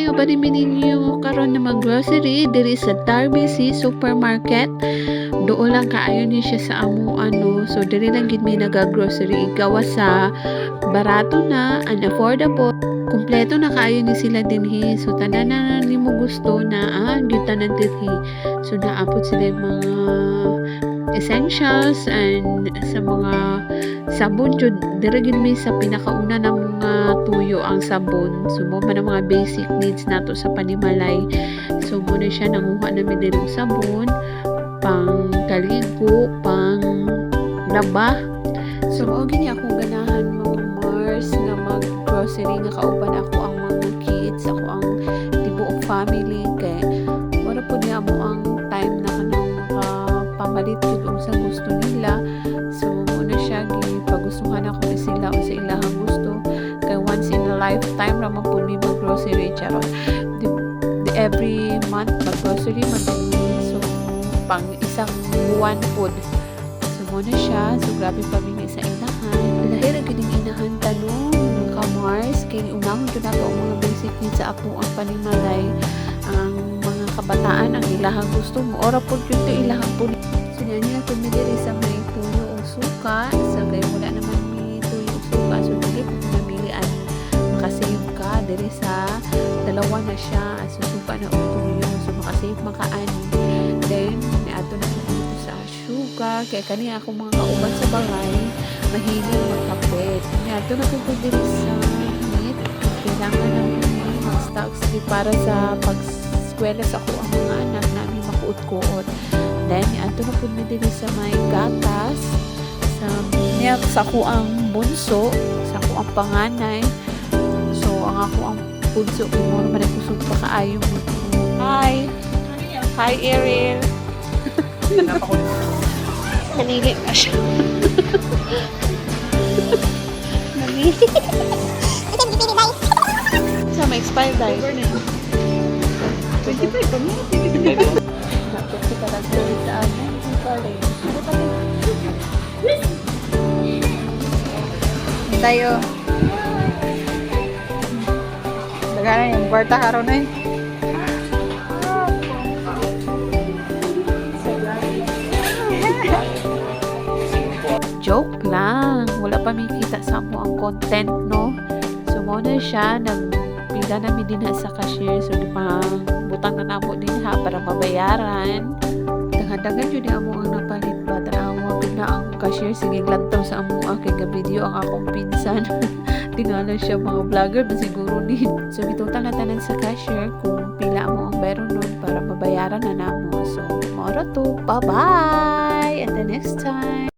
nga ba ninyo karon na mag-grocery diri sa Tarbisi Supermarket? Doon lang kaayo ni siya sa amo ano. So diri lang gid mi naga-grocery gawa sa barato na and affordable. Kumpleto na kaayo ni sila dinhi. So tanan na nimo gusto na gyud tanan dinhi. So naapod sila yung mga essentials and sa mga sabon jud diri gid mi sa pinakauna na mga tuyo ang sabon. So mo man ang mga basic needs nato sa panimalay. So mo na siya nanguha na mi diri sabon pang kaligo, pang laba. So mao gini akong ganahan mga Mars nga mag-grocery nga kauban ako ang mga kids, ako ang tibuok family kay wala po niya mo ang time na kanang pamalit jud sa gusto nila. So muna siya gipagustuhan ako ni sila o sa ilahang gusto kay once in a lifetime ra man pud mi mag-grocery charot. Every month mag-grocery man so pang isang buwan pod. So muna siya, so grabe pamili sa inahan. Lahir ang gining inahan tanong mga Mars kay unahon jud nato ang mga basic needs sa ako ang panimalay. Ang mga kabataan ang ilahang gusto mo ora pod jud to ilahang pod. So niya pud mi diri sa may puno o suka, so kay wala naman mi tuyo o suka, so dili pud namilian makasave ka diri sa dalawa na siya, so suka na o tuyo, so makasave makaani. Then niadto na ko dito sa sugar kay kani ako mga kauban sa balay mahilig magkape. Niadto na ko diri sa meat, kailangan na mag-stocks para sa pag-eskwela sa ako ang mga anak namin makuot-kuot. Then niadto na pud mi diri sa may gatas sa ako ang bunso, sa ako ang panganay. So ang ako ang bunso kay mo man ako super kaayo mo. Hi. Hi Ariel. Nanili na siya. Nanili. Sa may expired dahil. 25 pa mo. Dapat kita lang sa amin. Tayo. Dagana yung kwarta karon eh. Joke lang. Wala pa may kita sa mo ang content, no? So, muna siya. Nagpila namin din sa cashier. So, pang butang na namo din ha para mabayaran. Dagan-dagan yun ang mo ang napalit ba? Tanawa na ang cashier. Sige, lantaw sa amo aking video ang akong pinsan. Tingala siya mga vlogger na siguro din. So, itutan na tanan sa cashier kung pila mo ang bayro nun para mabayaran na namo. So, mora to. Bye-bye! Until next time!